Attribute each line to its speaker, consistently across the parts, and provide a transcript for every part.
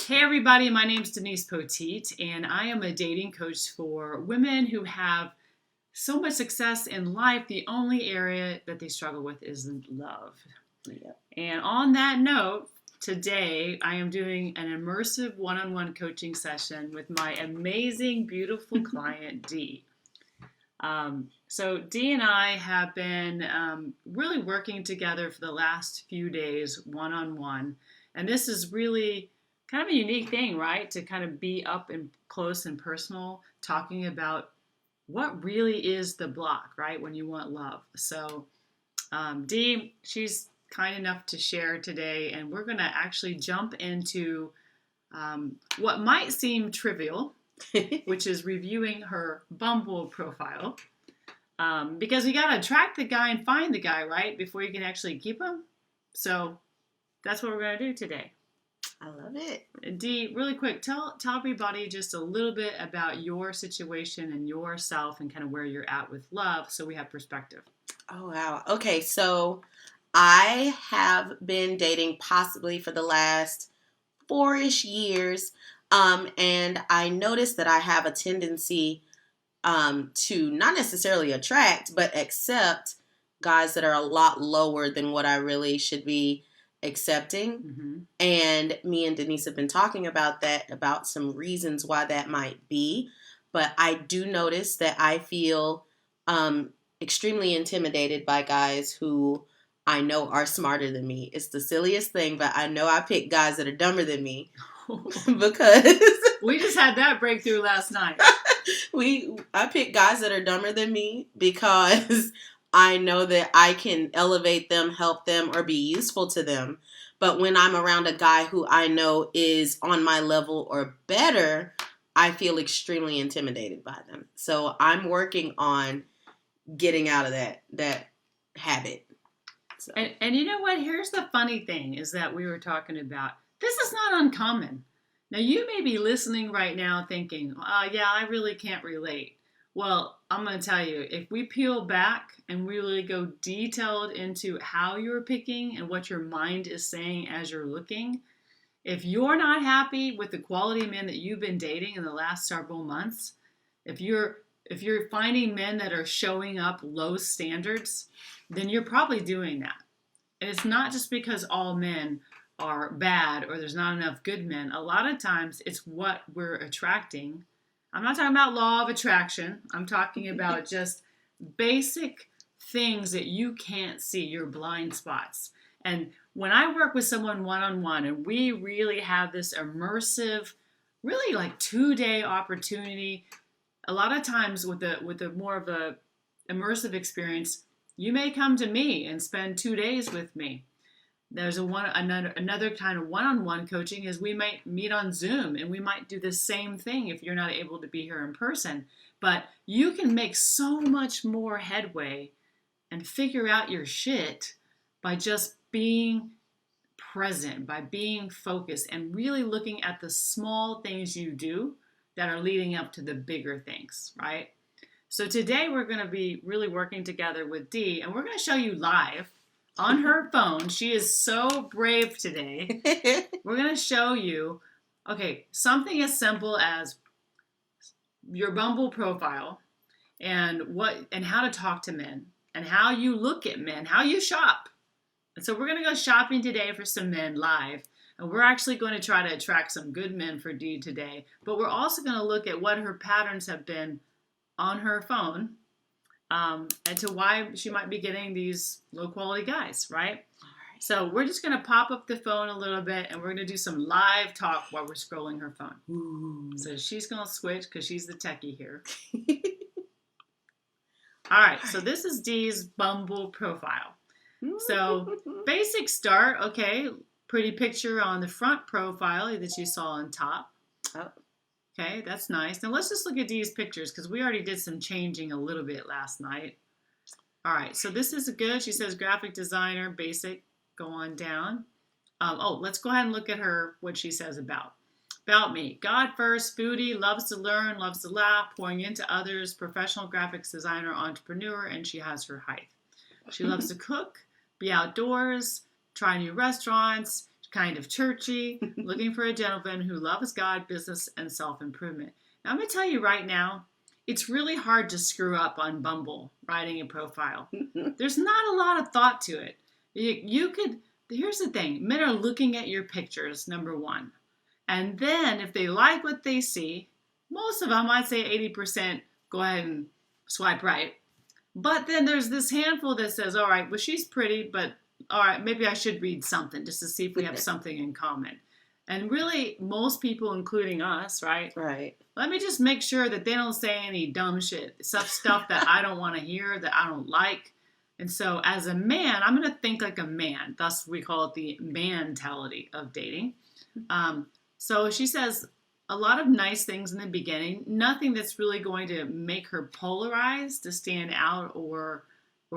Speaker 1: Hey everybody, my name's Denise Poteat, and I am a dating coach for women who have so much success in life. The only area that they struggle with is love.
Speaker 2: Yep.
Speaker 1: And on that note, today I am doing an immersive one-on-one coaching session with my amazing, beautiful client, Dee. So Dee and I have been really working together for the last few days, one-on-one. And this is really kind of a unique thing, right? To kind of be up and close and personal, talking about what really is the block, right? When you want love. So Dee, she's kind enough to share today, and we're going to actually jump into what might seem trivial, which is reviewing her Bumble profile. Because we got to attract the guy and find the guy, right? Before you can actually keep him. So that's what we're going to do today.
Speaker 2: I love it.
Speaker 1: Dee, really quick, tell everybody just a little bit about your situation and yourself and kind of where you're at with love so we have perspective.
Speaker 2: Oh, wow. Okay, so I have been dating possibly for the last 4-ish years, and I noticed that I have a tendency to not necessarily attract, but accept guys that are a lot lower than what I really should be accepting.
Speaker 1: Mm-hmm.
Speaker 2: And me and Denise have been talking about that, about some reasons why that might be. But I do notice that I feel extremely intimidated by guys who I know are smarter than me. It's the silliest thing, but I know I pick guys that are dumber than me because
Speaker 1: we just had that breakthrough last night.
Speaker 2: I pick guys that are dumber than me because I know that I can elevate them, help them, or be useful to them. But when I'm around a guy who I know is on my level or better, I feel extremely intimidated by them. So I'm working on getting out of that habit. So.
Speaker 1: And you know what? Here's the funny thing is that we were talking about, this is not uncommon. Now, you may be listening right now thinking, yeah, I really can't relate. Well, I'm going to tell you, if we peel back and we really go detailed into how you're picking and what your mind is saying as you're looking, if you're not happy with the quality of men that you've been dating in the last several months, if you're finding men that are showing up low standards, then you're probably doing that. And it's not just because all men are bad or there's not enough good men. A lot of times it's what we're attracting. I'm not talking about law of attraction. I'm talking about just basic things that you can't see, your blind spots. And when I work with someone one-on-one and we really have this immersive, really like 2-day opportunity, a lot of times with a more of a immersive experience, you may come to me and spend 2 days with me. There's another kind of one-on-one coaching is we might meet on Zoom and we might do the same thing if you're not able to be here in person. But you can make so much more headway and figure out your shit by just being present, by being focused and really looking at the small things you do that are leading up to the bigger things, right? So today we're going to be really working together with Dee, and we're going to show you live on her phone. She is so brave today. We're going to show you, okay, something as simple as your Bumble profile and how to talk to men and how you look at men, how you shop. And so we're going to go shopping today for some men live. And we're actually going to try to attract some good men for Dee today. But we're also going to look at what her patterns have been on her phone. And to why she might be getting these low-quality guys, right?
Speaker 2: All right?
Speaker 1: So we're just going to pop up the phone a little bit, and we're going to do some live talk while we're scrolling her phone.
Speaker 2: Ooh.
Speaker 1: So she's going to switch because she's the techie here. All right, so this is Dee's Bumble profile. So basic start, okay, pretty picture on the front profile that you saw on top.
Speaker 2: Oh.
Speaker 1: Okay, that's nice. Now let's just look at these pictures because we already did some changing a little bit last night. All right, so this is good. She says graphic designer, basic. Go on down. Let's go ahead and look at her, what she says about. About me. God first, foodie, loves to learn, loves to laugh, pouring into others, professional graphics designer, entrepreneur, and she has her height. She loves to cook, be outdoors, try new restaurants, kind of churchy, looking for a gentleman who loves God, business, and self-improvement. Now, I'm going to tell you right now, it's really hard to screw up on Bumble writing a profile. There's not a lot of thought to it. You could, here's the thing, men are looking at your pictures, number one. And then if they like what they see, most of them, I'd say 80%, go ahead and swipe right. But then there's this handful that says, all right, well, she's pretty, but all right, maybe I should read something just to see if we have something in common. And really, most people, including us, right?
Speaker 2: Right.
Speaker 1: Let me just make sure that they don't say any dumb shit, stuff that I don't want to hear, that I don't like. And so as a man, I'm going to think like a man. Thus, we call it the man-tality of dating. So she says a lot of nice things in the beginning, nothing that's really going to make her polarize, to stand out or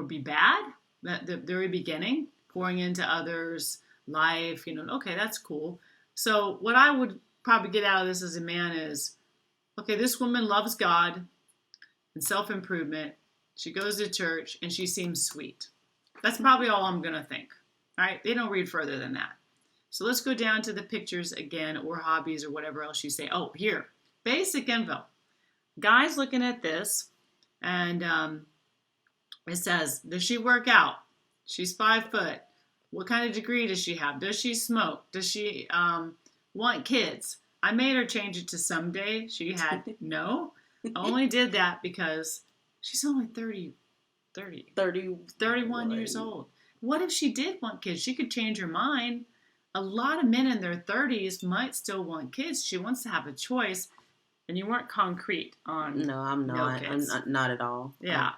Speaker 1: be bad. At the very beginning, pouring into others' life, okay, that's cool. So what I would probably get out of this as a man is, okay, this woman loves God and self-improvement. She goes to church and she seems sweet. That's probably all I'm going to think. All right? They don't read further than that. So let's go down to the pictures again, or hobbies, or whatever else you say. Oh, here, basic info. Guys looking at this, and it says, does she work out? She's 5 foot. What kind of degree does she have? Does she smoke? Does she want kids? I made her change it to someday. She had no. I only did that because she's only 31 years old. What if she did want kids? She could change her mind. A lot of men in their 30s might still want kids. She wants to have a choice. And you weren't concrete on
Speaker 2: No, I'm not.
Speaker 1: No kids.
Speaker 2: I'm not at all.
Speaker 1: Yeah.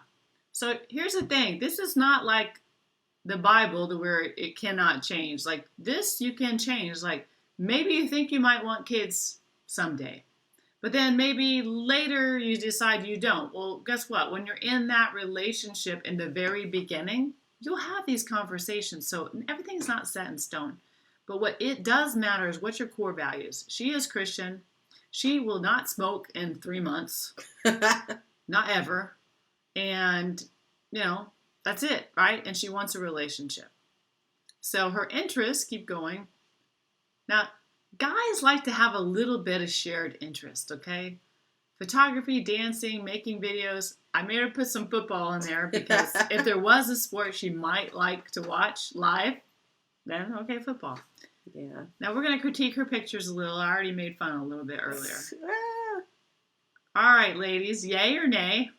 Speaker 1: So here's the thing. This is not like the Bible to where it cannot change. Like this, you can change. Like maybe you think you might want kids someday. But then maybe later you decide you don't. Well, guess what? When you're in that relationship in the very beginning, you'll have these conversations. So everything's not set in stone. But what it does matter is what's your core values. She is Christian. She will not smoke in 3 months. Not ever. And, that's it, right? And she wants a relationship. So her interests keep going. Now, guys like to have a little bit of shared interest, okay? Photography, dancing, making videos. I made her put some football in there because if there was a sport she might like to watch live, then okay, football.
Speaker 2: Yeah.
Speaker 1: Now we're going to critique her pictures a little. I already made fun a little bit earlier. All right, ladies, yay or nay?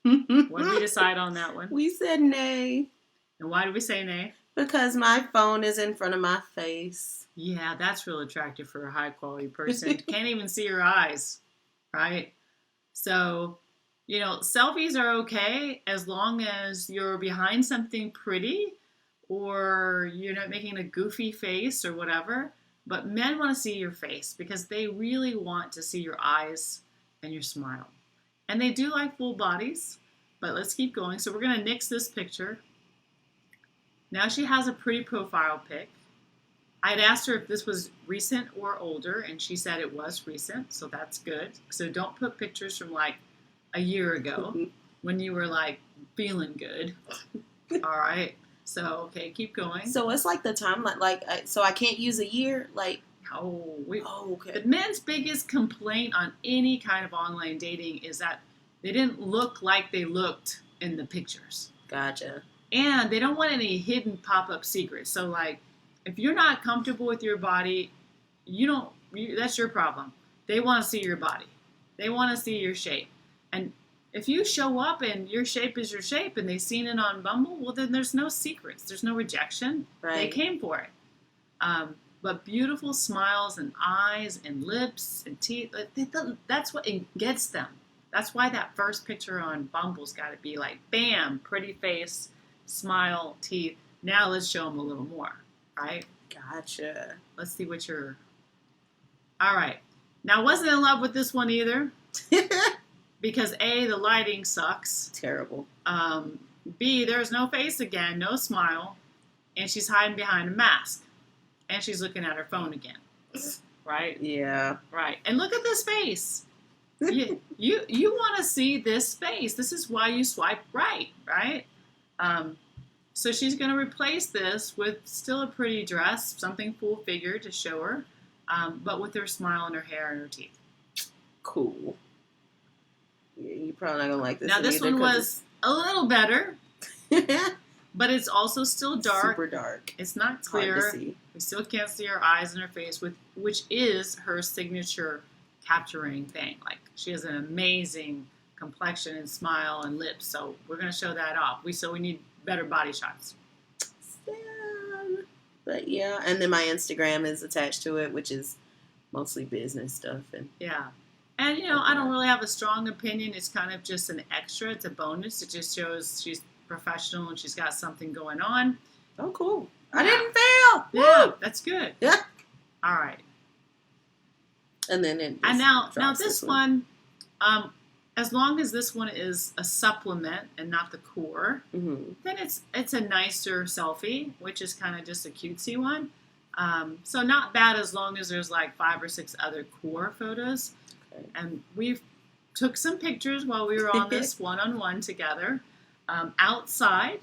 Speaker 1: What did we decide on that one?
Speaker 2: We said nay.
Speaker 1: And why did we say nay?
Speaker 2: Because my phone is in front of my face.
Speaker 1: Yeah, that's real attractive for a high-quality person. Can't even see your eyes, right? So, selfies are okay as long as you're behind something pretty or you're not making a goofy face or whatever. But men want to see your face because they really want to see your eyes and your smile. And they do like full bodies, but let's keep going. So we're going to nix this picture. Now she has a pretty profile pic. I had asked her if this was recent or older, and she said it was recent, so that's good. So don't put pictures from like a year ago when you were like feeling good. All right. So, okay, keep going.
Speaker 2: So it's like the time, so I can't use a year? Like,
Speaker 1: okay. The men's biggest complaint on any kind of online dating is that they didn't look like they looked in the pictures.
Speaker 2: Gotcha.
Speaker 1: And they don't want any hidden pop-up secrets. So, like, if you're not comfortable with your body, that's your problem. They want to see your body. They want to see your shape. And if you show up and your shape is your shape and they've seen it on Bumble, well, then there's no secrets. There's no rejection.
Speaker 2: Right.
Speaker 1: They came for it. But beautiful smiles and eyes and lips and teeth, that's what gets them. That's why that first picture on Bumble's got to be like, bam, pretty face, smile, teeth. Now let's show them a little more, right?
Speaker 2: Gotcha.
Speaker 1: Let's see what you're... All right. Now, I wasn't in love with this one either. Because A, the lighting sucks.
Speaker 2: Terrible.
Speaker 1: B, there's no face again, no smile. And she's hiding behind a mask. And she's looking at her phone again. Right?
Speaker 2: Yeah.
Speaker 1: Right. And look at this face. You want to see this face. This is why you swipe right? So she's going to replace this with still a pretty dress, something full figure to show her, but with her smile and her hair and her teeth.
Speaker 2: Cool. Yeah, you're probably not gonna like this.
Speaker 1: Now this one was a little better, but it's also still dark.
Speaker 2: Super dark.
Speaker 1: It's not clear.
Speaker 2: Hard to see.
Speaker 1: We still can't see her eyes and her face, which is her signature capturing thing. Like she has an amazing complexion and smile and lips, so we're gonna show that off. We need better body shots.
Speaker 2: But yeah, and then my Instagram is attached to it, which is mostly business stuff. And
Speaker 1: yeah. And, I don't really have a strong opinion. It's kind of just an extra. It's a bonus. It just shows she's professional and she's got something going on.
Speaker 2: Oh, cool.
Speaker 1: Yeah.
Speaker 2: I didn't fail.
Speaker 1: Yeah,
Speaker 2: Woo!
Speaker 1: that's good.
Speaker 2: Yeah.
Speaker 1: All right.
Speaker 2: And then
Speaker 1: now this one, as long as this one is a supplement and not the core, then it's a nicer selfie, which is kind of just a cutesy one. So not bad as long as there's like 5 or 6 other core photos. Okay. And we took some pictures while we were on this one-on-one together outside.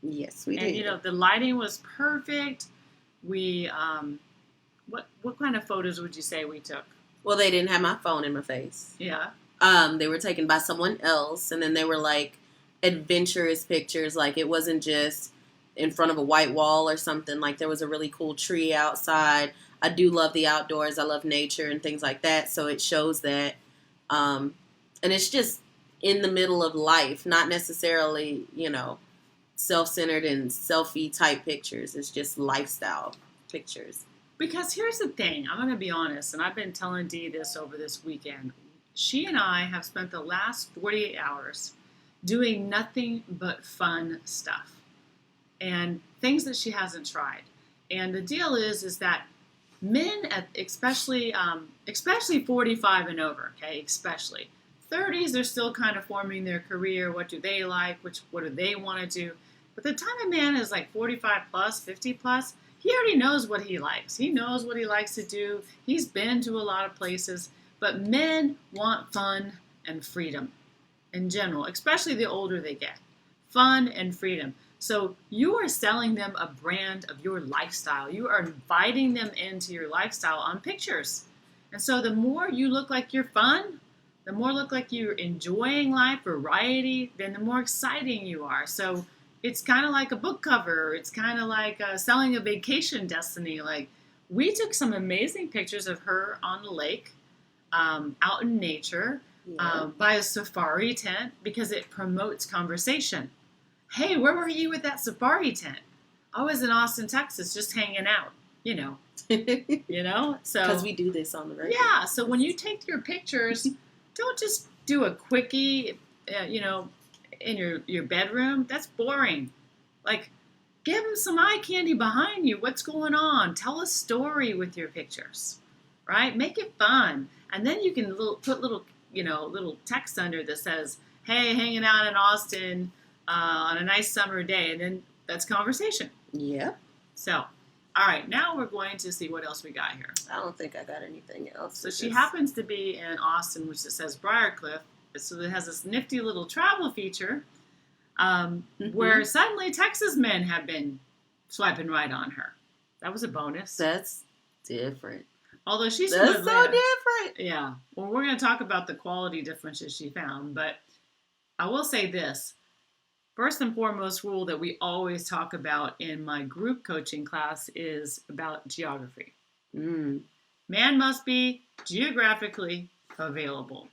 Speaker 2: Yes, we did.
Speaker 1: And, the lighting was perfect. We, what kind of photos would you say we took?
Speaker 2: Well, they didn't have my phone in my face.
Speaker 1: Yeah.
Speaker 2: They were taken by someone else, and then they were like adventurous pictures. Like it wasn't just in front of a white wall or something. Like there was a really cool tree outside. I do love the outdoors. I love nature and things like that. So it shows that. And it's just in the middle of life, not necessarily, self-centered and selfie type pictures. It's just lifestyle pictures.
Speaker 1: Because here's the thing. I'm going to be honest, and I've been telling Dee this over this weekend. She and I have spent the last 48 hours doing nothing but fun stuff and things that she hasn't tried. And the deal is that men, especially 45 and over, okay, especially 30s, they're still kind of forming their career. What do they like? What do they want to do? But the time a man is like 45 plus, 50 plus, he already knows what he likes. He knows what he likes to do. He's been to a lot of places. But men want fun and freedom in general, especially the older they get. Fun and freedom. So you are selling them a brand of your lifestyle. You are inviting them into your lifestyle on pictures. And so the more you look like you're fun, the more look like you're enjoying life, variety, then the more exciting you are. So it's kind of like a book cover. It's kind of like selling a vacation destiny. Like we took some amazing pictures of her on the lake. Out in nature, by a safari tent, because it promotes conversation. Hey, where were you with that safari tent? I was in Austin, Texas, just hanging out, so.
Speaker 2: Because we do this on the regular.
Speaker 1: Yeah, so when you take your pictures, don't just do a quickie, in your bedroom. That's boring. Like, give them some eye candy behind you. What's going on? Tell a story with your pictures, right? Make it fun. And then you can put little text under that says, hey, hanging out in Austin on a nice summer day. And then that's conversation.
Speaker 2: Yeah.
Speaker 1: So, all right, now we're going to see what else we got here.
Speaker 2: I don't think I got anything else.
Speaker 1: So she happens to be in Austin, which it says Briarcliff. So it has this nifty little travel feature where suddenly Texas men have been swiping right on her. That was a bonus.
Speaker 2: That's different.
Speaker 1: Although she's
Speaker 2: That's
Speaker 1: from Atlanta.
Speaker 2: So different.
Speaker 1: Yeah. Well, we're going to talk about the quality differences she found, but I will say this. First and foremost rule that we always talk about in my group coaching class is about geography. Man must be geographically available.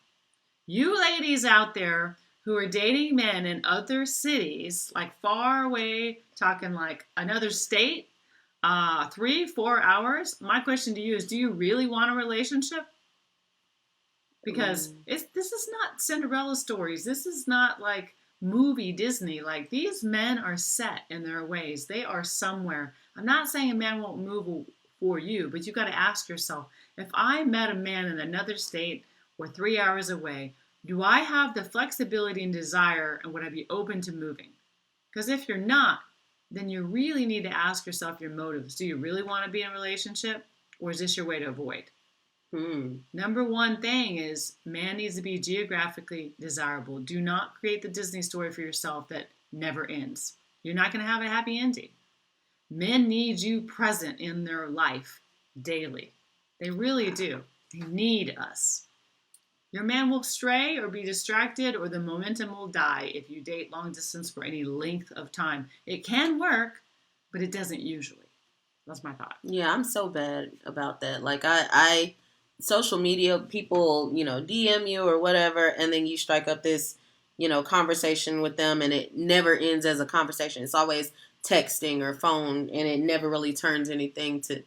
Speaker 1: You ladies out there who are dating men in other cities, like far away, talking like another state, 3-4 hours. My question to you is, do you really want a relationship? Because this is not Cinderella stories. This is not like movie Disney. Like these men are set in their ways. They are somewhere. I'm not saying a man won't move for you, but you got to ask yourself, if I met a man in another state or 3 hours away, do I have the flexibility and desire, and would I be open to moving? Because if you're not, then you really need to ask yourself your motives. Do you really want to be in a relationship, or is this your way to avoid? Number one thing is, man needs to be geographically desirable. Do not create the Disney story for yourself that never ends. You're not going to have a happy ending. Men need you present in their life daily. They really do. They need us. Your man will stray or be distracted, or the momentum will die if you date long distance for any length of time. It can work, but it doesn't usually. That's my thought.
Speaker 2: Yeah, I'm so bad about that. Like I social media people, DM you or whatever, and then you strike up this, conversation with them, and it never ends as a conversation. It's always texting or phone, and it never really turns anything to,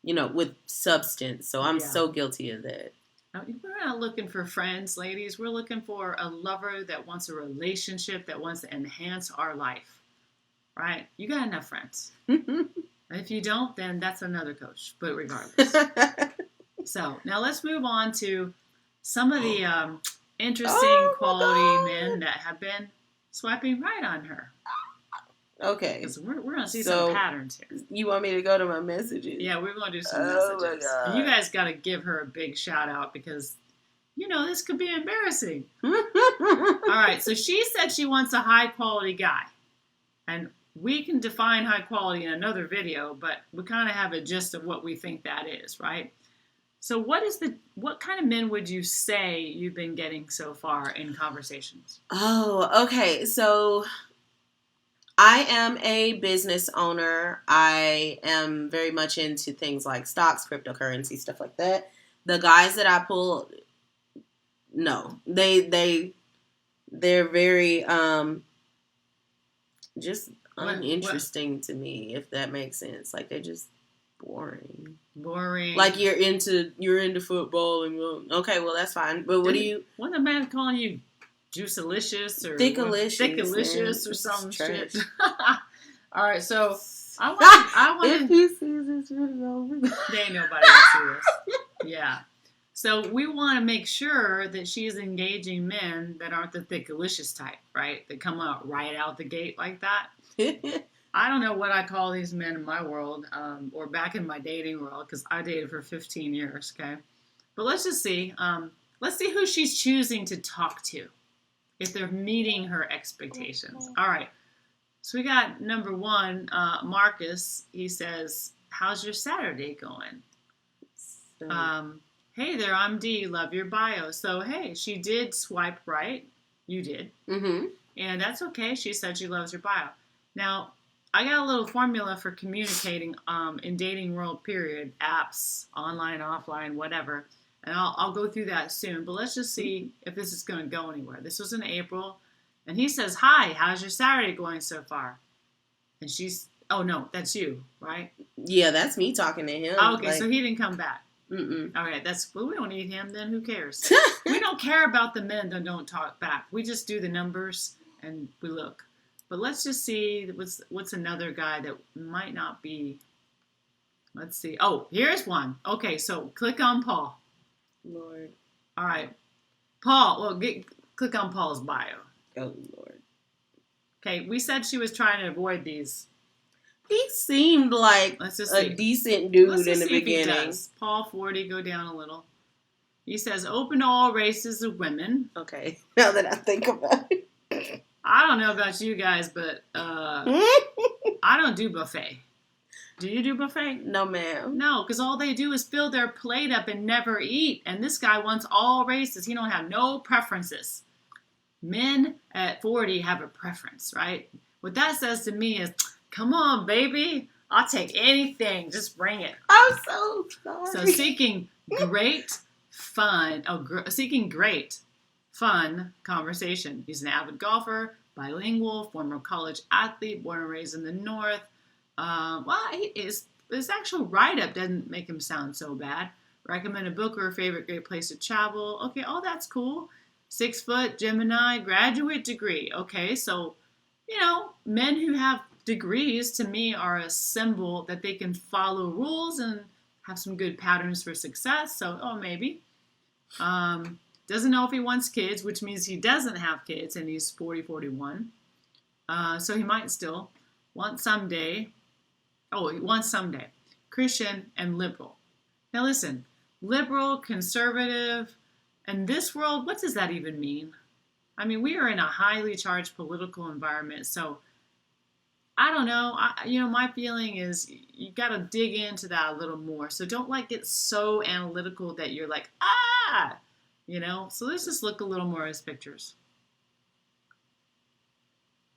Speaker 2: with substance. So I'm so guilty of that.
Speaker 1: Now, we're not looking for friends, ladies. We're looking for a lover that wants a relationship, that wants to enhance our life, right? You got enough friends. If you don't, then that's another coach. But regardless. So now let's move on to some of the interesting quality men that have been swiping right on her.
Speaker 2: Okay.
Speaker 1: Because we're going to see some patterns here.
Speaker 2: You want me to go to my messages?
Speaker 1: Yeah, we're going to do some messages. My God. And you guys got to give her a big shout out because, this could be embarrassing. All right, so she said she wants a high quality guy. And we can define high quality in another video, but we kind of have a gist of what we think that is, right? So what kind of men would you say you've been getting so far in conversations?
Speaker 2: Oh, okay. So I am a business owner. I am very much into things like stocks, cryptocurrency, stuff like that. The guys that I pull, no, they're very just uninteresting to me, if that makes sense. Like they're just boring. Like you're into football and okay, well that's fine. But what do you?
Speaker 1: What the man calling you? Juicelicious or
Speaker 2: Thickalicious
Speaker 1: or some shit. All right, so I want.
Speaker 2: If he sees this video,
Speaker 1: there ain't nobody gonna see this. Yeah. So we want to make sure that she's engaging men that aren't the thickalicious type, right? That come out right out the gate like that. I don't know what I call these men in my world, or back in my dating world, because I dated for 15 years. Okay, but let's just see. Let's see who she's choosing to talk to, if they're meeting her expectations. All right. So we got number one, Marcus. He says, "How's your Saturday going?" Hey there, I'm D. Love your bio. So, hey, she did swipe right. You did.
Speaker 2: Mm-hmm.
Speaker 1: And that's okay. She said she loves your bio. Now, I got a little formula for communicating in dating world, period. Apps, online, offline, whatever. And I'll go through that soon. But let's just see if this is going to go anywhere. This was in April. And he says, hi, how's your Saturday going so far? And she's, oh, no, that's you, right?
Speaker 2: Yeah, that's me talking to him.
Speaker 1: Oh, okay, so he didn't come back.
Speaker 2: Mm-mm.
Speaker 1: All right, well, we don't need him then. Who cares? We don't care about the men that don't talk back. We just do the numbers and we look. But let's just see what's another guy that might not be. Let's see. Oh, here's one. Okay, so click on Paul.
Speaker 2: Lord.
Speaker 1: All right. Paul, well, click on Paul's bio.
Speaker 2: Oh, Lord.
Speaker 1: Okay, we said she was trying to avoid these.
Speaker 2: He seemed like a decent dude in the beginning.
Speaker 1: Paul 40, go down a little. He says, open to all races of women.
Speaker 2: Okay, now that I think about it.
Speaker 1: I don't know about you guys, but I don't do buffet. Do you do buffet?
Speaker 2: No, ma'am.
Speaker 1: No, because all they do is fill their plate up and never eat. And this guy wants all races. He don't have no preferences. Men at 40 have a preference, right? What that says to me is, come on, baby. I'll take anything. Just bring it.
Speaker 2: I'm so sorry.
Speaker 1: So seeking great fun conversation. He's an avid golfer, bilingual, former college athlete, born and raised in the North. His actual write-up doesn't make him sound so bad. Recommend a book or a favorite great place to travel. Okay, oh, that's cool. 6 foot, Gemini, graduate degree. Okay, so, men who have degrees to me are a symbol that they can follow rules and have some good patterns for success. So, maybe. Doesn't know if he wants kids, which means he doesn't have kids and he's 40, 41. So he might still want someday. Oh, he wants someday. Christian and liberal. Now listen, liberal, conservative, in this world, what does that even mean? I mean, we are in a highly charged political environment, so I don't know. My feeling is you got to dig into that a little more. So don't like get so analytical that you're like, So let's just look a little more at his pictures.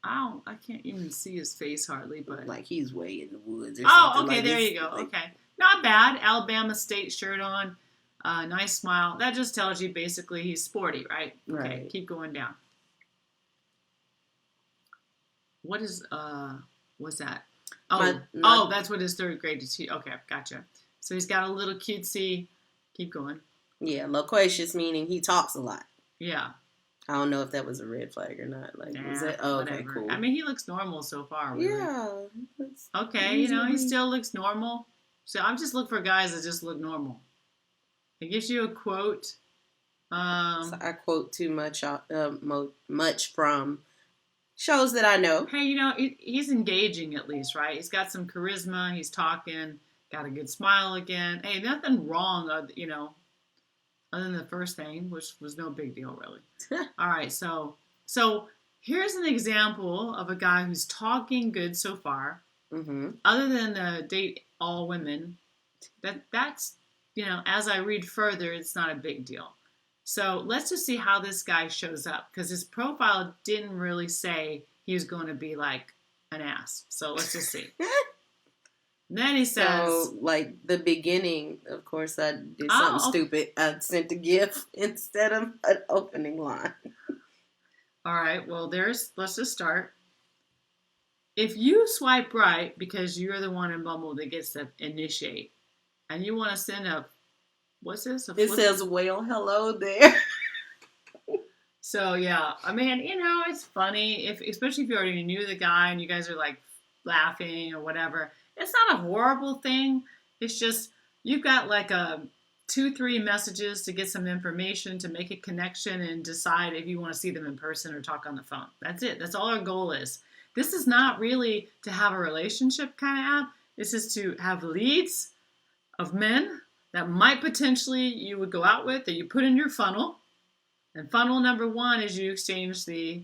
Speaker 1: I can't even see his face hardly, but
Speaker 2: like he's way in the woods or something.
Speaker 1: Okay,
Speaker 2: like
Speaker 1: there
Speaker 2: this.
Speaker 1: you go. Okay, not bad. Alabama State shirt on, nice smile. That just tells you basically he's sporty, right? Okay,
Speaker 2: right.
Speaker 1: Keep going down. What is what's that? Oh, that's what his third grade is. Okay, gotcha. So he's got a little cutesy. Keep going.
Speaker 2: Yeah, loquacious meaning he talks a lot.
Speaker 1: Yeah.
Speaker 2: I don't know if that was a red flag or not. Like, was it? Oh, okay, cool.
Speaker 1: I mean, he looks normal so far. Really.
Speaker 2: Yeah.
Speaker 1: Okay, he still looks normal. So I'm just looking for guys that just look normal. It gives you a quote.
Speaker 2: So I quote too much, much from shows that I know.
Speaker 1: Hey, he's engaging at least, right? He's got some charisma. He's talking. Got a good smile again. Hey, nothing wrong, other than the first thing, which was no big deal, really. All right, so here's an example of a guy who's talking good so far.
Speaker 2: Mm-hmm.
Speaker 1: Other than date all women, that's as I read further, it's not a big deal. So let's just see how this guy shows up, because his profile didn't really say he was going to be like an ass. So let's just see. Then he says...
Speaker 2: So, like, the beginning, of course, I did something stupid. I sent a GIF instead of an opening line.
Speaker 1: All right, well, let's just start. If you swipe right, because you're the one in Bumble that gets to initiate, and you want to send what's this?
Speaker 2: It says, well, hello there.
Speaker 1: So, yeah, I mean, it's funny, especially if you already knew the guy and you guys are, like, laughing or whatever. It's not a horrible thing. It's just you've got like 2-3 messages to get some information, to make a connection and decide if you want to see them in person or talk on the phone. That's it. That's all our goal is. This is not really to have a relationship kind of app. This is to have leads of men that might potentially you would go out with, that you put in your funnel. And funnel number 1 is you exchange the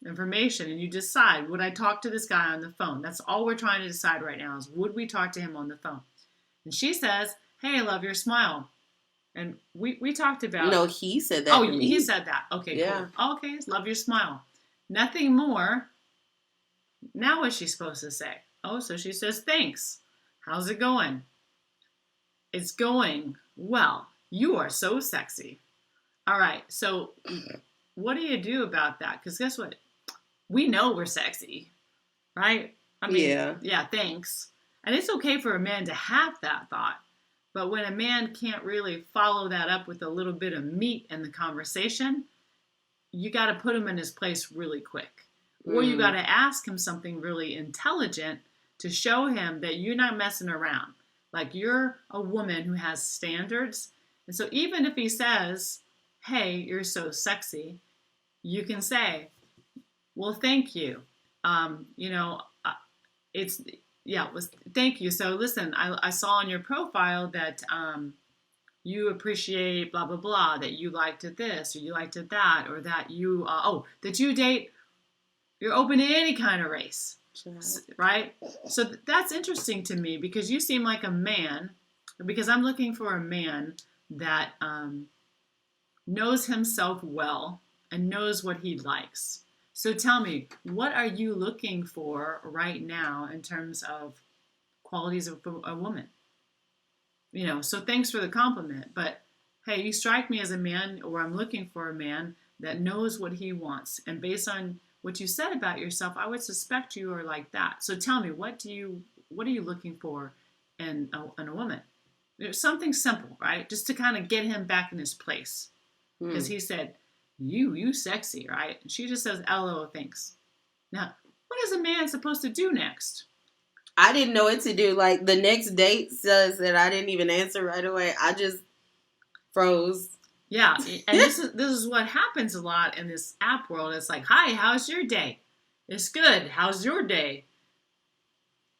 Speaker 1: information and you decide, would I talk to this guy on the phone? That's all we're trying to decide right now, is would we talk to him on the phone? And she says, hey, I love your smile. And we talked about...
Speaker 2: No, he said that.
Speaker 1: Oh, he said that. Okay, yeah. Cool. Okay, love your smile. Nothing more. Now what's she supposed to say? Oh, so she says, thanks. How's it going? It's going well. You are so sexy. All right, so what do you do about that? Because guess what? We know we're sexy, right? I mean, yeah, thanks. And it's okay for a man to have that thought. But when a man can't really follow that up with a little bit of meat in the conversation, you got to put him in his place really quick. Or you got to ask him something really intelligent to show him that you're not messing around. Like, you're a woman who has standards. And so even if he says, hey, you're so sexy, you can say, well, thank you. Thank you. So listen, I saw on your profile that you appreciate blah, blah, blah, that you liked it this, or you liked it that, or that you, that you date, you're open to any kind of race, right? So that's interesting to me, because you seem like a man, because I'm looking for a man that knows himself well and knows what he likes. So tell me, what are you looking for right now in terms of qualities of a woman? So thanks for the compliment, but hey, you strike me as a man, or I'm looking for a man that knows what he wants. And based on what you said about yourself, I would suspect you are like that. So tell me, what are you looking for in a woman? There's something simple, right? Just to kind of get him back in his place. Because he said, you sexy, right? And she just says, LO, thanks. Now, what is a man supposed to do next?
Speaker 2: I didn't know what to do. Like, the next date says that I didn't even answer right away. I just froze.
Speaker 1: Yeah, and this is what happens a lot in this app world. It's like, hi, how's your day? It's good. How's your day?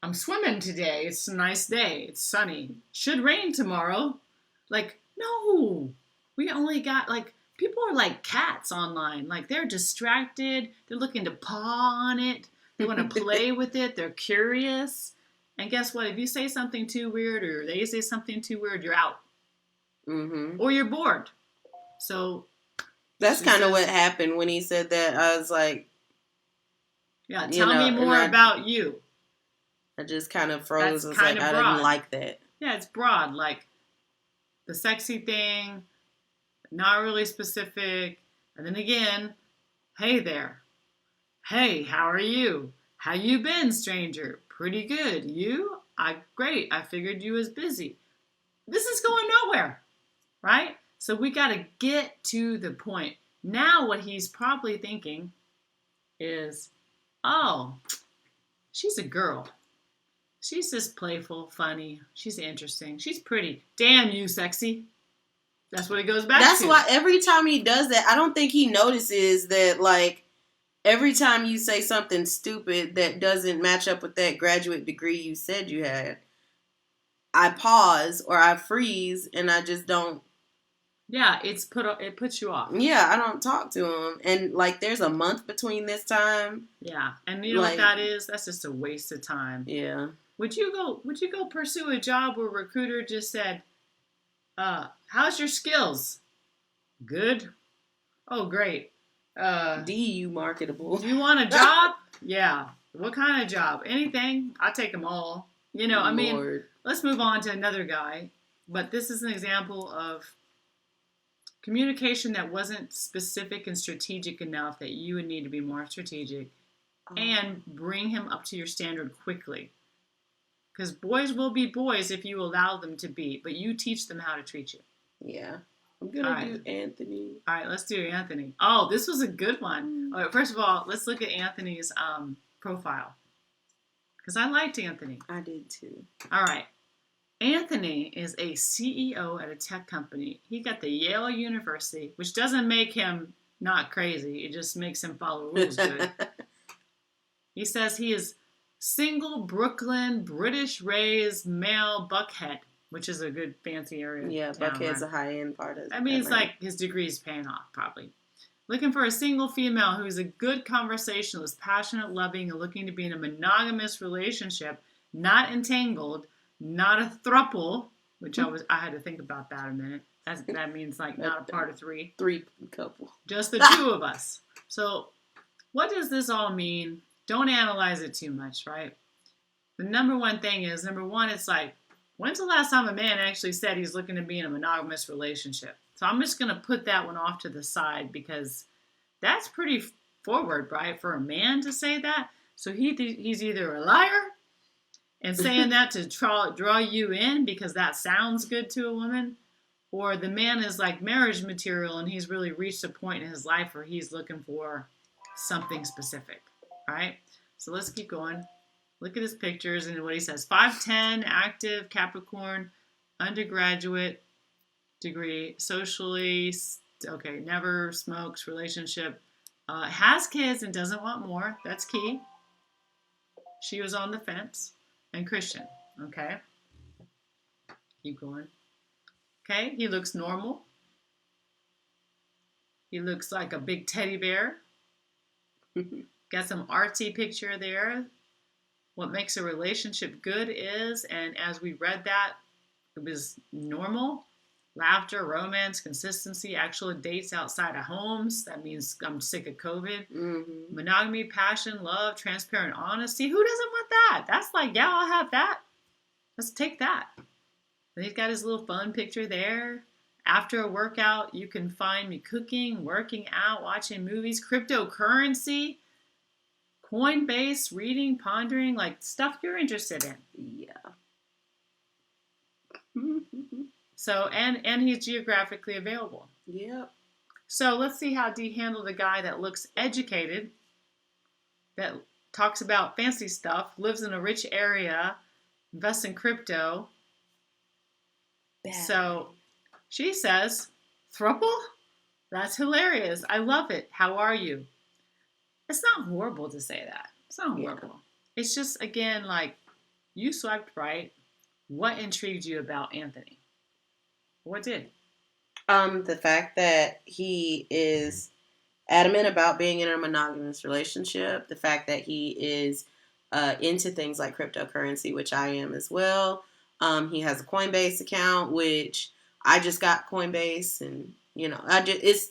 Speaker 1: I'm swimming today. It's a nice day. It's sunny. Should rain tomorrow. Like, no. We only got, like, people are like cats online. Like, they're distracted. They're looking to paw on it. They want to play with it. They're curious. And guess what? If you say something too weird or they say something too weird, you're out.
Speaker 2: Mm-hmm.
Speaker 1: Or you're bored. So
Speaker 2: that's kind of what happened when he said that. I was like,
Speaker 1: yeah, tell me more about you.
Speaker 2: I just kind of froze.
Speaker 1: That's
Speaker 2: I was like,
Speaker 1: broad.
Speaker 2: I didn't like that.
Speaker 1: Yeah, it's broad. Like the sexy thing, not really specific. And then again, hey there. Hey, how are you? How you been, stranger? Pretty good. You? Great. I figured you was busy. This is going nowhere, right? So we got to get to the point. Now what he's probably thinking is, oh, she's a girl. She's just playful, funny. She's interesting. She's pretty. Damn you, sexy. That's what it goes back to.
Speaker 2: That's why every time he does that, I don't think he notices that, like, every time you say something stupid that doesn't match up with that graduate degree you said you had, I pause or I freeze and I just don't.
Speaker 1: Yeah, it puts you off.
Speaker 2: Yeah, I don't talk to him. And, like, there's a month between this time.
Speaker 1: Yeah, and you know what that is? That's just a waste of time.
Speaker 2: Yeah.
Speaker 1: Would you go pursue a job where a recruiter just said, how's your skills? Good. Oh, great.
Speaker 2: You marketable.
Speaker 1: Do you want a job? Yeah. What kind of job? Anything. I take them all. You know, I mean, let's move on to another guy. But this is an example of communication that wasn't specific and strategic enough that you would need to be more strategic and bring him up to your standard quickly. Because boys will be boys if you allow them to be, but you teach them how to treat you.
Speaker 2: Yeah. I'm going to do Anthony.
Speaker 1: All right, let's do Anthony. Oh, this was a good one. All right, first of all, let's look at Anthony's profile. Because I liked Anthony.
Speaker 2: I did too.
Speaker 1: All right. Anthony is a CEO at a tech company. He got the Yale University, which doesn't make him not crazy. It just makes him follow rules good. He says he is single Brooklyn, British raised male Buckhead, which is a good fancy area.
Speaker 2: Yeah, Buckhead's a high-end part of it.
Speaker 1: That means like his degree is paying off, probably. Looking for a single female who is a good conversationalist, passionate, loving, and looking to be in a monogamous relationship, not entangled, not a throuple, which I had to think about that a minute. That means like not a part of three.
Speaker 2: Three couple.
Speaker 1: Just the two of us. So what does this all mean? Don't analyze it too much, right? The number one thing is, it's like, when's the last time a man actually said he's looking to be in a monogamous relationship? So I'm just going to put that one off to the side because that's pretty forward, right? For a man to say that. So he's either a liar and saying that to draw you in because that sounds good to a woman, or the man is like marriage material and he's really reached a point in his life where he's looking for something specific. All right, so let's keep going. Look at his pictures and what he says. 5'10", active, Capricorn, undergraduate degree, socially, okay, never smokes, relationship, has kids and doesn't want more. That's key. She was on the fence. And Christian, okay? Keep going. Okay, he looks normal. He looks like a big teddy bear. Got some artsy picture there. What makes a relationship good is, and as we read that, it was normal, laughter, romance, consistency, actual dates outside of homes. That means I'm sick of COVID. Mm-hmm. Monogamy, passion, love, transparent honesty. Who doesn't want that? That's like, yeah, I'll have that. Let's take that. And he's got his little fun picture there. After a workout, you can find me cooking, working out, watching movies, cryptocurrency, Coinbase, reading, pondering, like stuff you're interested in.
Speaker 2: Yeah.
Speaker 1: So, and he's geographically available.
Speaker 2: Yep.
Speaker 1: So let's see how D handled a guy that looks educated, that talks about fancy stuff, lives in a rich area, invests in crypto. Bad. So she says, throuple? That's hilarious. I love it. How are you? It's not horrible to say that. It's not horrible. Yeah. It's just, again, like, you swiped right. What intrigued you about Anthony? What did?
Speaker 2: The fact that he is adamant about being in a monogamous relationship. The fact that he is into things like cryptocurrency, which I am as well. He has a Coinbase account, which I just got Coinbase, and it's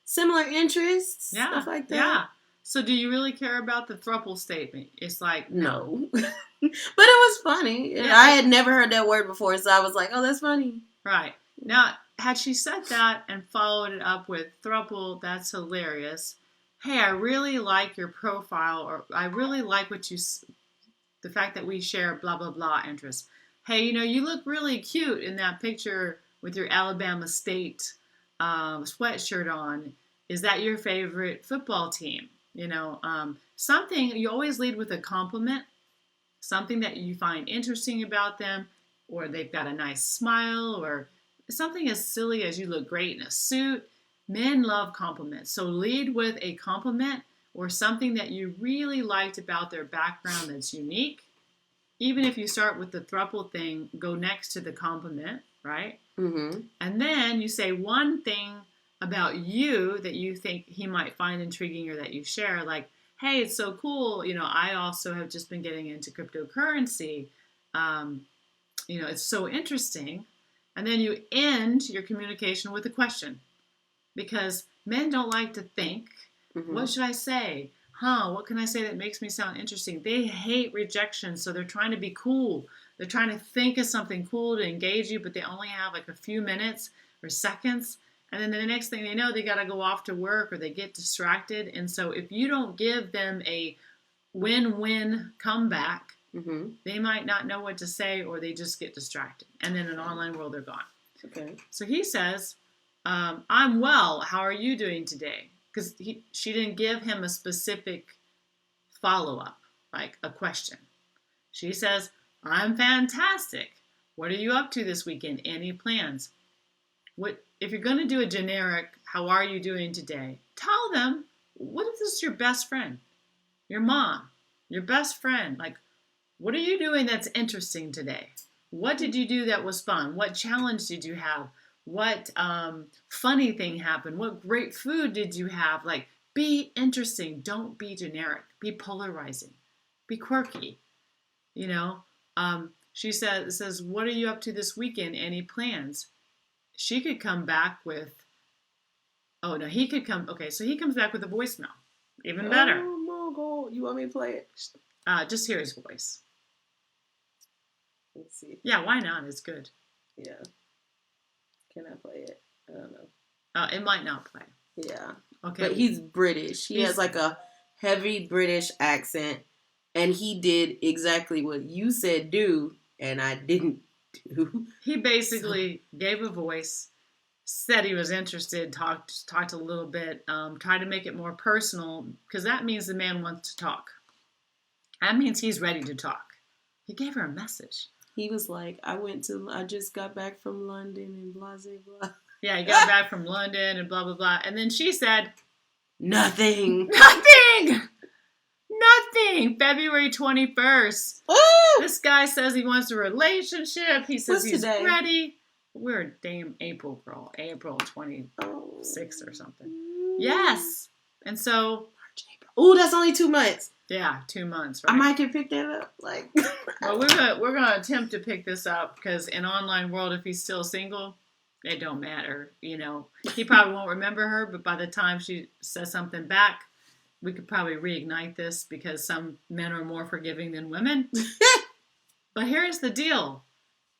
Speaker 2: similar interests, stuff like that.
Speaker 1: Yeah. So do you really care about the throuple statement? It's like,
Speaker 2: no. But it was funny. Yeah. I had never heard that word before, so I was like, oh, that's funny.
Speaker 1: Right. Now, had she said that and followed it up with throuple, that's hilarious. Hey, I really like your profile, or I really like the fact that we share blah, blah, blah interests. Hey, you look really cute in that picture with your Alabama State sweatshirt on. Is that your favorite football team? Something, you always lead with a compliment, something that you find interesting about them, or they've got a nice smile, or something as silly as you look great in a suit. Men love compliments. So lead with a compliment or something that you really liked about their background that's unique. Even if you start with the throuple thing, go next to the compliment, right?
Speaker 2: Mm-hmm.
Speaker 1: And then you say one thing about you that you think he might find intriguing or that you share, like, hey, it's so cool. I also have just been getting into cryptocurrency. It's so interesting. And then you end your communication with a question, because men don't like to think. Mm-hmm. What should I say? What can I say that makes me sound interesting? They hate rejection, so they're trying to be cool. They're trying to think of something cool to engage you, but they only have like a few minutes or seconds. And then the next thing they know, they got to go off to work or they get distracted. And so if you don't give them a win-win comeback, mm-hmm. they might not know what to say, or they just get distracted. And then in an online world, they're gone.
Speaker 2: Okay.
Speaker 1: So he says, I'm well. How are you doing today? Because she didn't give him a specific follow-up, like a question. She says, I'm fantastic. What are you up to this weekend? Any plans? If you're going to do a generic, how are you doing today? Tell them, what if this is your best friend? Your mom, your best friend. Like, what are you doing that's interesting today? What did you do that was fun? What challenge did you have? What funny thing happened? What great food did you have? Like, be interesting. Don't be generic. Be polarizing. Be quirky. She says, what are you up to this weekend? Any plans? She could come back with, oh, no, he could come. Okay, so he comes back with a voicemail. Even better.
Speaker 2: Oh, my God. You want me to play it?
Speaker 1: Just hear his voice.
Speaker 2: Let's see.
Speaker 1: Yeah, why not? It's good.
Speaker 2: Yeah. Can I play it? I don't know.
Speaker 1: It might not play.
Speaker 2: Yeah.
Speaker 1: Okay.
Speaker 2: But he's British. He has like a heavy British accent. And he did exactly what you said do, and I didn't do.
Speaker 1: He basically gave a voice, said he was interested, talked a little bit, tried to make it more personal, because that means the man wants to talk. That means he's ready to talk. He gave her a message.
Speaker 2: He was like, I just got back from London and blah, blah, blah.
Speaker 1: Yeah, he got back from London and blah, blah, blah. And then she said,
Speaker 2: Nothing.
Speaker 1: February 21st. Woo! This guy says he wants a relationship. He says he's ready. We're damn April, girl. April 26th or something. Yes. And so.
Speaker 2: Oh, that's only 2 months.
Speaker 1: Yeah, 2 months, right?
Speaker 2: I might can pick that up. Like,
Speaker 1: well, we're gonna attempt to pick this up, because in online world, if he's still single, it don't matter. He probably won't remember her, but by the time she says something back, we could probably reignite this, because some men are more forgiving than women. But here's the deal: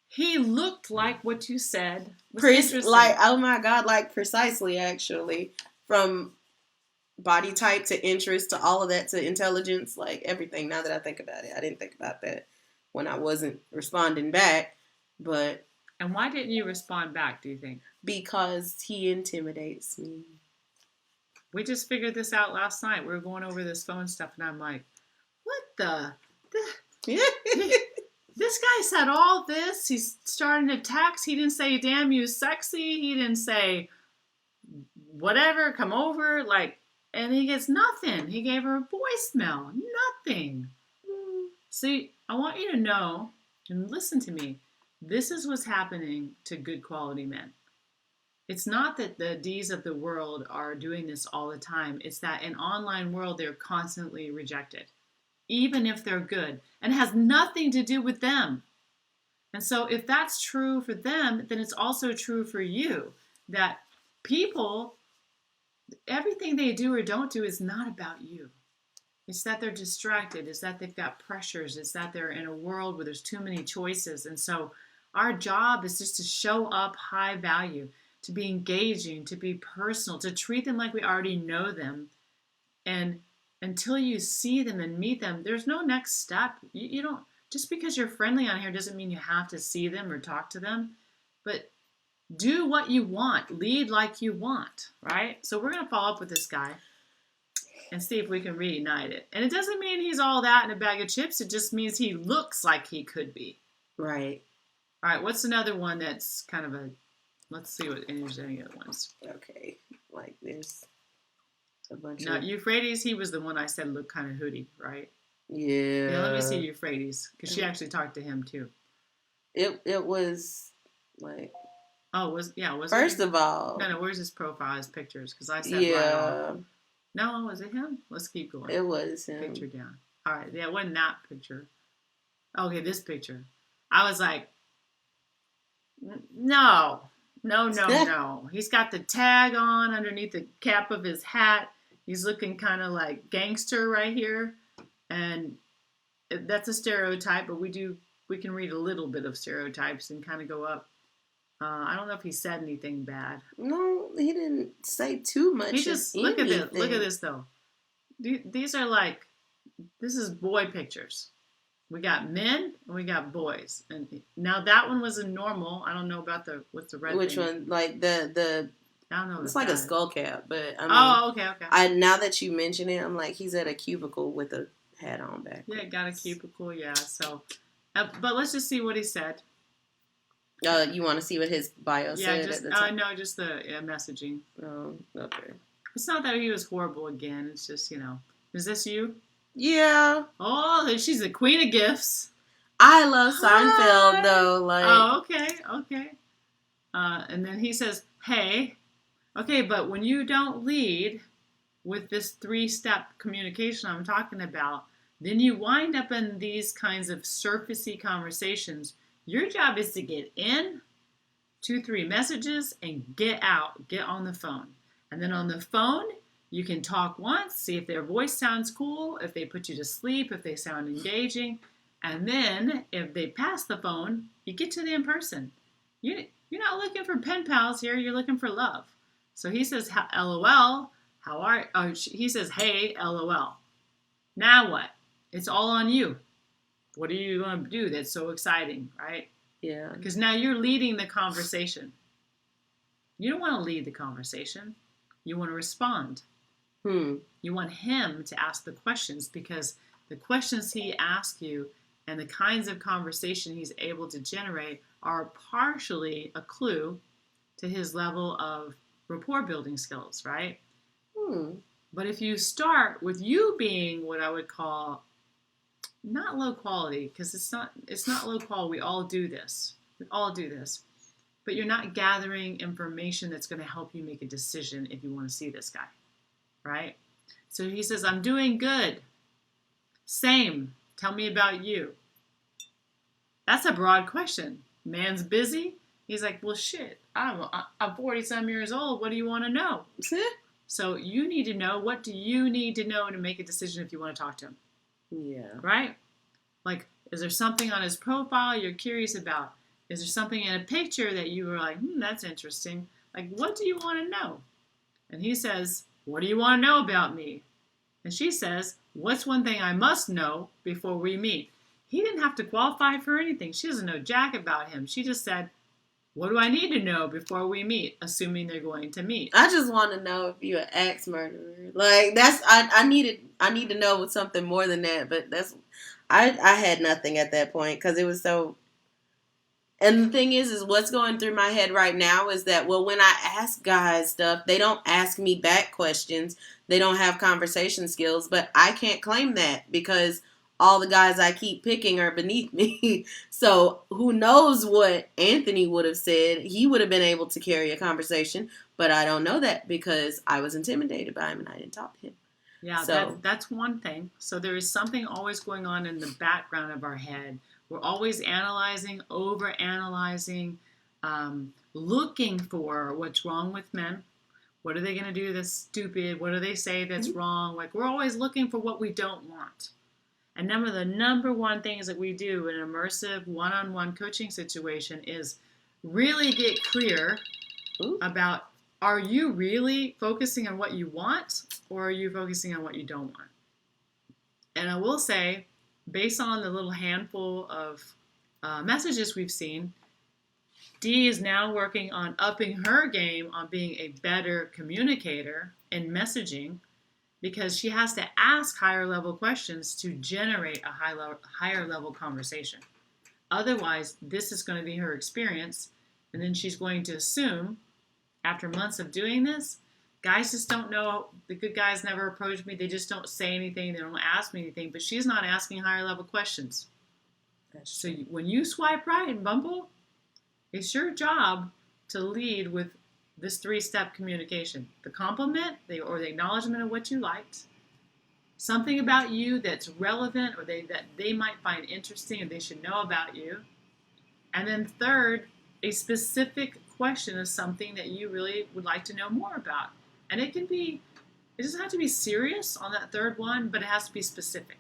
Speaker 1: he looked like what you said was interesting.
Speaker 2: Like, oh my God, like precisely, actually, from body type to interest to all of that to intelligence, like everything. Now that I think about it, I didn't think about that when I wasn't responding back. But
Speaker 1: and why didn't you respond back, do you think? Because
Speaker 2: he intimidates me.
Speaker 1: We just figured this out last night. We were going over this phone stuff, and I'm like, what the this guy said all this. He's starting to text. He didn't say, damn, you sexy. He didn't say, whatever, come over. Like, and he gets nothing. He gave her a voicemail. Nothing. See, I want you to know, and listen to me, this is what's happening to good quality men. It's not that the D's of the world are doing this all the time. It's that in online world they're constantly rejected, even if they're good, and it has nothing to do with them. And so if that's true for them, then it's also true for you that people, everything they do or don't do is not about you. It's that they're distracted. It's that they've got pressures. It's that they're in a world where there's too many choices. And so our job is just to show up high value, to be engaging, to be personal, to treat them like we already know them. And until you see them and meet them, there's no next step. You don't, just because you're friendly on here doesn't mean you have to see them or talk to them. But do what you want. Lead like you want, right? So we're going to follow up with this guy and see if we can reignite it. And it doesn't mean he's all that in a bag of chips. It just means he looks like he could be.
Speaker 2: Right.
Speaker 1: All right, what's another one that's kind of a, let's see what there's any other ones.
Speaker 2: Okay. Like there's a bunch
Speaker 1: Now,
Speaker 2: of...
Speaker 1: Euphrates, he was the one I said looked kind of hoodie, right?
Speaker 2: Yeah.
Speaker 1: Yeah, let me see Euphrates, because she actually talked to him too.
Speaker 2: It was like...
Speaker 1: Oh, was it?
Speaker 2: First of all...
Speaker 1: No, where's his profile, his pictures? Because I said
Speaker 2: yeah.
Speaker 1: right on. No, was it him? Let's keep going.
Speaker 2: It was him.
Speaker 1: Picture down. All right, yeah, it wasn't that picture. Okay, this picture. I was like, no. He's got the tag on underneath the cap of his hat. He's looking kind of like gangster right here. And that's a stereotype, but we can read a little bit of stereotypes and kind of go up. I don't know if he said anything bad.
Speaker 2: No, he didn't say too much.
Speaker 1: He just look at this. Look at this though. These are like, this is boy pictures. We got men and we got boys. And now that one was a normal. I don't know about what's the red.
Speaker 2: Which
Speaker 1: thing?
Speaker 2: one? Like the.
Speaker 1: I don't know.
Speaker 2: It's like a skull cap, but I mean.
Speaker 1: Okay.
Speaker 2: Now that you mention it, I'm like, he's at a cubicle with a hat on back.
Speaker 1: Yeah, got a cubicle. Yeah. So, but let's just see what he said.
Speaker 2: You want to see what his bio said at the time?
Speaker 1: No, just the messaging.
Speaker 2: Oh, okay.
Speaker 1: It's not that he was horrible again. It's just, is this you?
Speaker 2: Yeah.
Speaker 1: Oh, she's the queen of gifts.
Speaker 2: I love Seinfeld, though. Like.
Speaker 1: Oh, okay. And then he says, hey, okay, but when you don't lead with this 3-step communication I'm talking about, then you wind up in these kinds of surfacey conversations. Your job is to get in, 2-3 messages, and get out. Get on the phone. And then on the phone, you can talk once, see if their voice sounds cool, if they put you to sleep, if they sound engaging. And then if they pass the phone, you get to them in person. You're not looking for pen pals here. You're looking for love. So he says, LOL. He says, hey, LOL. Now what? It's all on you. What are you going to do that's so exciting, right?
Speaker 2: Yeah.
Speaker 1: Because now you're leading the conversation. You don't want to lead the conversation. You want to respond. You want him to ask the questions, because the questions he asks you and the kinds of conversation he's able to generate are partially a clue to his level of rapport building skills, right? But if you start with you being what I would call not low quality, because it's not low quality. We all do this. But you're not gathering information that's going to help you make a decision if you want to see this guy, right? So he says, I'm doing good. Same. Tell me about you. That's a broad question. Man's busy. He's like, well, shit, I'm 40-some years old. What do you want to know? So you need to know, what do you need to know to make a decision if you want to talk to him?
Speaker 2: Yeah.
Speaker 1: Right? Like, is there something on his profile you're curious about? Is there something in a picture that you were like, that's interesting? Like, what do you want to know? And he says, what do you want to know about me? And she says, what's one thing I must know before we meet? He didn't have to qualify for anything. She doesn't know jack about him. She just said, what do I need to know before we meet, assuming they're going to meet?
Speaker 2: I just want to know if you're an axe murderer. Like, that's, I need to know something more than that, but I had nothing at that point, because it was so. And the thing is what's going through my head right now is that, well, when I ask guys stuff, they don't ask me back questions. They don't have conversation skills, but I can't claim that, because all the guys I keep picking are beneath me. So who knows what Anthony would have said. He would have been able to carry a conversation, but I don't know that because I was intimidated by him and I didn't talk to him.
Speaker 1: Yeah,
Speaker 2: So
Speaker 1: that's one thing. So there is something always going on in the background of our head. We're always analyzing, over analyzing, looking for what's wrong with men. What are they going to do that's stupid? What do they say that's wrong? Like, we're always looking for what we don't want. And the number one things that we do in an immersive one-on-one coaching situation is really get clear about, are you really focusing on what you want, or are you focusing on what you don't want? And I will say, based on the little handful of messages we've seen, Dee is now working on upping her game on being a better communicator in messaging, because she has to ask higher level questions to generate a higher level conversation. Otherwise, this is going to be her experience, and then she's going to assume, after months of doing this, guys just don't know. The good guys never approach me. They just don't say anything. They don't ask me anything. But she's not asking higher level questions. So when you swipe right in Bumble, it's your job to lead with this 3-step communication: the compliment, or the acknowledgement of what you liked, something about you that's relevant or that they might find interesting and they should know about you, and then third, a specific question of something that you really would like to know more about. And it doesn't have to be serious on that third one, but it has to be specific.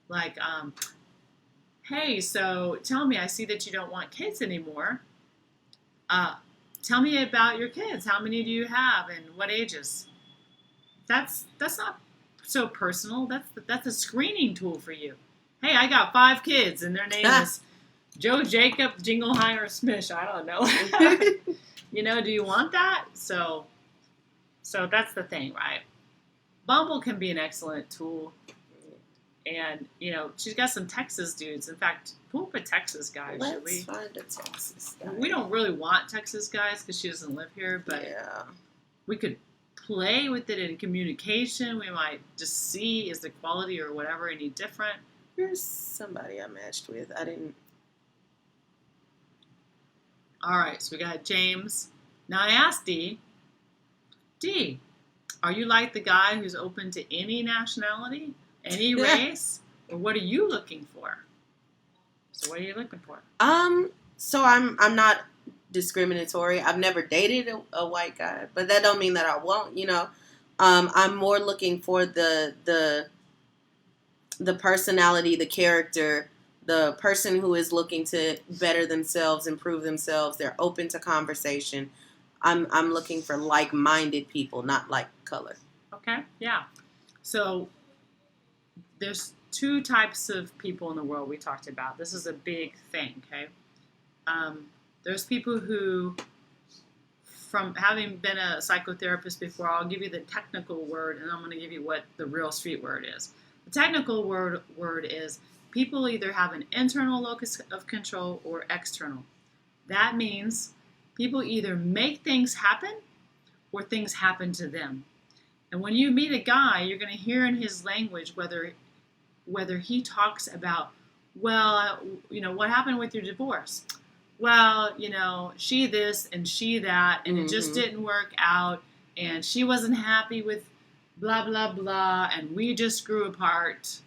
Speaker 1: Like, hey, so tell me, I see that you don't want kids anymore. Tell me about your kids. How many do you have and what ages? That's not so personal. That's a screening tool for you. Hey, I got 5 kids and their name is Joe, Jacob, Jingleheimer, Smish. I don't know. Do you want that? So that's the thing, right? Bumble can be an excellent tool. And, she's got some Texas dudes. In fact, pull up a Texas guy, should we?
Speaker 2: Let's find a Texas guy.
Speaker 1: We don't really want Texas guys because she doesn't live here, but we could play with it in communication. We might just see, is the quality or whatever any different?
Speaker 2: Here's somebody I matched with. I didn't.
Speaker 1: All right, so we got James. Now I asked D, are you like the guy who's open to any nationality? Any race, or what are you looking for? So what are you looking for?
Speaker 2: So I'm not discriminatory. I've never dated a white guy, but that don't mean that I won't. I'm more looking for the personality, the character, the person who is looking to better themselves, improve themselves. They're open to conversation. I'm looking for like-minded people, not like color.
Speaker 1: Okay, yeah. So there's 2 types of people in the world we talked about. This is a big thing, okay? There's people who, from having been a psychotherapist before, I'll give you the technical word, and I'm going to give you what the real street word is. The technical word is people either have an internal locus of control or external. That means people either make things happen or things happen to them. And when you meet a guy, you're going to hear in his language whether he talks about, well, what happened with your divorce? Well, she this and she that, and it just didn't work out, and she wasn't happy with blah, blah, blah, and we just grew apart,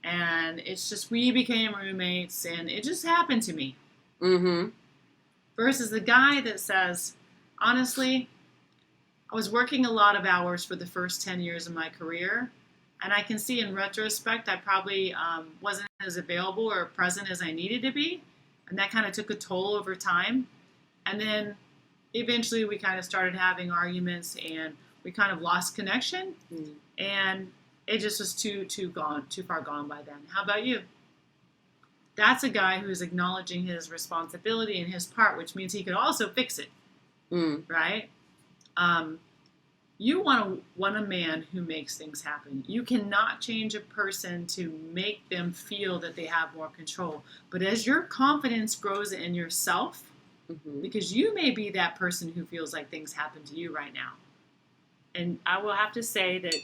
Speaker 1: and it's just we became roommates, and it just happened to me. Versus the guy that says, honestly, I was working a lot of hours for the first 10 years of my career, and I can see in retrospect I probably wasn't as available or present as I needed to be, and that kind of took a toll over time. And then eventually we kind of started having arguments, and we kind of lost connection, and it just was too far gone by then. How about you? That's a guy who's acknowledging his responsibility and his part, which means he could also fix it, right? You want a man who makes things happen. You cannot change a person to make them feel that they have more control. But as your confidence grows in yourself, because you may be that person who feels like things happen to you right now. And I will have to say that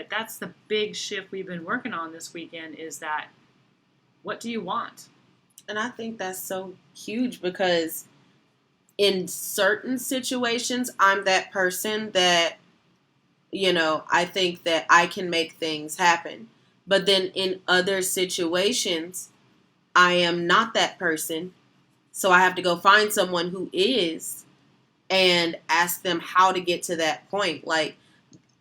Speaker 1: that's the big shift we've been working on this weekend is that what do you want?
Speaker 2: And I think that's so huge because in certain situations, I'm that person that, I think that I can make things happen. But then in other situations, I am not that person. So I have to go find someone who is and ask them how to get to that point. Like,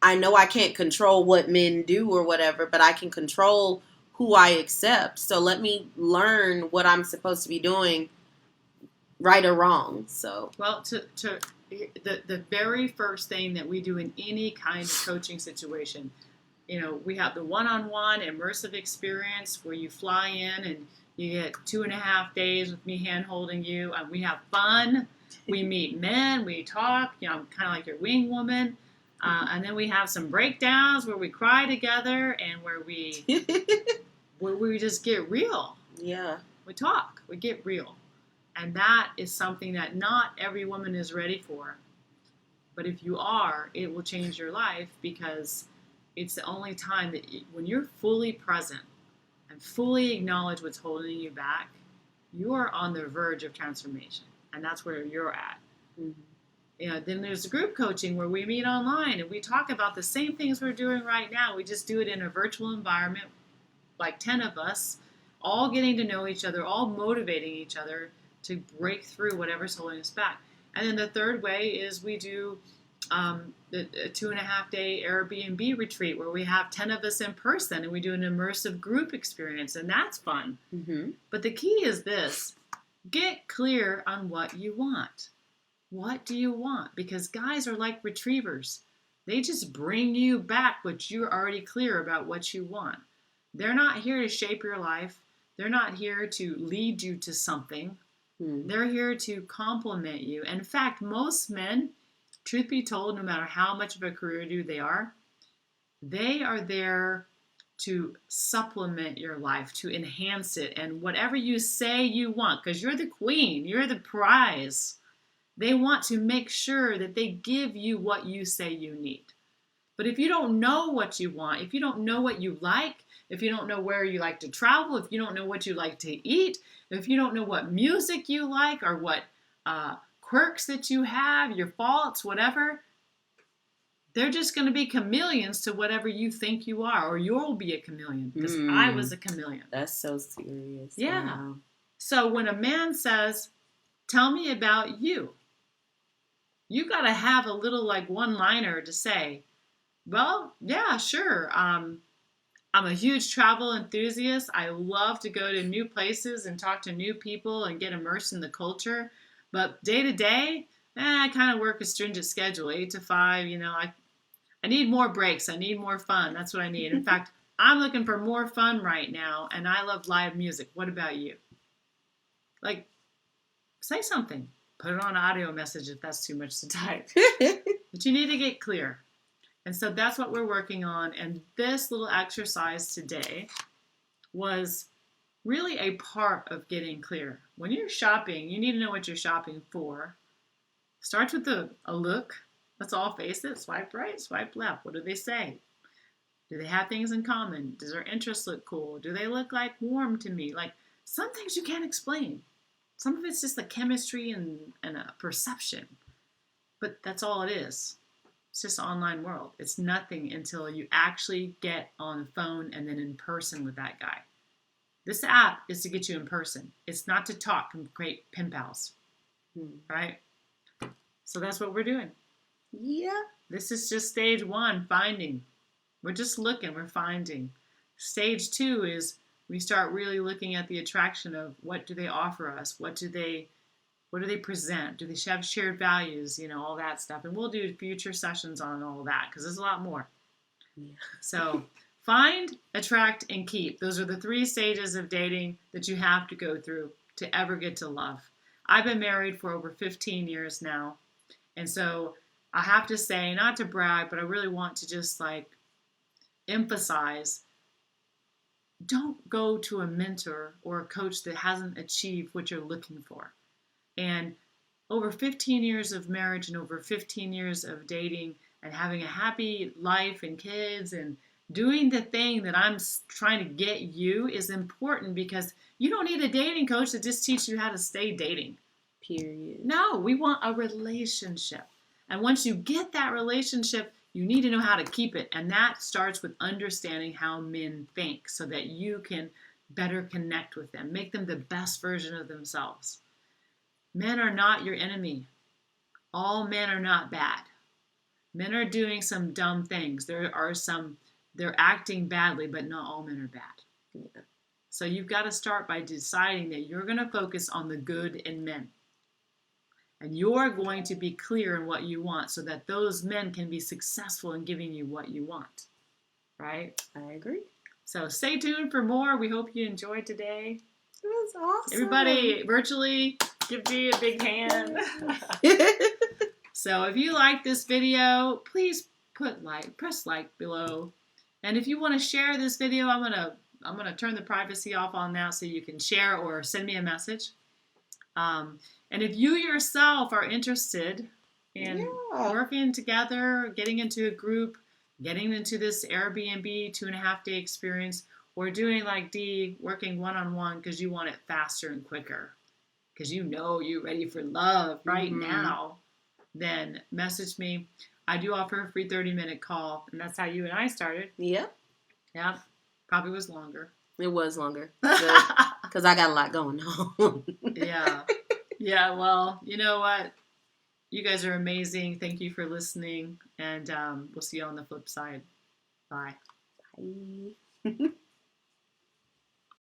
Speaker 2: I know I can't control what men do or whatever, but I can control who I accept. So let me learn what I'm supposed to be doing, right or wrong. So,
Speaker 1: Well, the very first thing that we do in any kind of coaching situation, we have the one-on-one immersive experience where you fly in and you get 2.5 days with me hand holding you, and we have fun. We meet men, we talk. I'm kind of like your wing woman, and then we have some breakdowns where we cry together and where we just get real.
Speaker 2: yeah.
Speaker 1: We talk, we get real, and that is something that not every woman is ready for. But if you are, it will change your life because it's the only time that when you're fully present and fully acknowledge what's holding you back, you are on the verge of transformation. And that's where you're at.
Speaker 2: Mm-hmm.
Speaker 1: Then there's group coaching where we meet online and we talk about the same things we're doing right now. We just do it in a virtual environment, like 10 of us, all getting to know each other, all motivating each other to break through whatever's holding us back. And then the third way is we do the 2.5 day Airbnb retreat where we have 10 of us in person and we do an immersive group experience, and that's fun.
Speaker 2: Mm-hmm.
Speaker 1: But the key is this: get clear on what you want. What do you want? Because guys are like retrievers. They just bring you back what you're already clear about what you want. They're not here to shape your life. They're not here to lead you to something. They're here to complement you. And in fact, most men, truth be told, no matter how much of a career dude they are there to supplement your life, to enhance it. And whatever you say you want, because you're the queen, you're the prize, they want to make sure that they give you what you say you need. But if you don't know what you want, if you don't know what you like, if you don't know where you like to travel, if you don't know what you like to eat, if you don't know what music you like or what quirks that you have, your faults, whatever, they're just going to be chameleons to whatever you think you are, or you'll be a chameleon, because I was a chameleon.
Speaker 2: That's so serious.
Speaker 1: Yeah.
Speaker 2: Wow.
Speaker 1: So when a man says, tell me about you, you got to have a little like one-liner to say, well, yeah, sure. I'm a huge travel enthusiast. I love to go to new places and talk to new people and get immersed in the culture. But day to day, I kind of work a stringent schedule, 8 to 5. I need more breaks. I need more fun. That's what I need. In fact, I'm looking for more fun right now, and I love live music. What about you? Like, say something. Put it on an audio message if that's too much to type. But you need to get clear. And so that's what we're working on. And this little exercise today was really a part of getting clear. When you're shopping, you need to know what you're shopping for. Starts with a look. Let's all face it. Swipe right, swipe left. What do they say? Do they have things in common? Does their interests look cool? Do they look like warm to me? Like, some things you can't explain. Some of it's just the chemistry and a perception. But that's all it is. It's just an online world. It's nothing until you actually get on the phone and then in person with that guy. This app is to get you in person. It's not to talk and create pen pals. Right? So that's what we're doing.
Speaker 2: Yeah.
Speaker 1: This is just stage 1, finding. We're just looking, we're finding. Stage 2 is we start really looking at the attraction of what do they offer us? What do they present? Do they have shared values? All that stuff. And we'll do future sessions on all that because there's a lot more.
Speaker 2: Yeah.
Speaker 1: So find, attract, and keep. Those are the 3 stages of dating that you have to go through to ever get to love. I've been married for over 15 years now. And so I have to say, not to brag, but I really want to just emphasize, don't go to a mentor or a coach that hasn't achieved what you're looking for. And over 15 years of marriage and over 15 years of dating, and having a happy life and kids and doing the thing that I'm trying to get you is important because you don't need a dating coach to just teach you how to stay dating.
Speaker 2: Period.
Speaker 1: No, we want a relationship. And once you get that relationship, you need to know how to keep it. And that starts with understanding how men think so that you can better connect with them, make them the best version of themselves. Men are not your enemy. All men are not bad. Men are doing some dumb things. They're acting badly, but not all men are bad.
Speaker 2: Yeah.
Speaker 1: So you've got to start by deciding that you're going to focus on the good in men. And you're going to be clear in what you want so that those men can be successful in giving you what you want. Right?
Speaker 2: I agree.
Speaker 1: So stay tuned for more. We hope you enjoyed today.
Speaker 2: It was awesome.
Speaker 1: Everybody, virtually, give me a big hand. So if you like this video, please press like below. And if you want to share this video, I'm gonna turn the privacy off on that so you can share or send me a message. And if you yourself are interested in working together, getting into a group, getting into this Airbnb 2.5 day experience, or doing like Dee, working one-on-one because you want it faster and quicker, because you know you're ready for love right now, then message me. I do offer a free 30-minute call, and that's how you and I started.
Speaker 2: Yep.
Speaker 1: Yeah, probably was longer.
Speaker 2: It was longer because I got a lot going on.
Speaker 1: Yeah, well, you know what? You guys are amazing. Thank you for listening, and we'll see you on the flip side. Bye.
Speaker 2: Bye.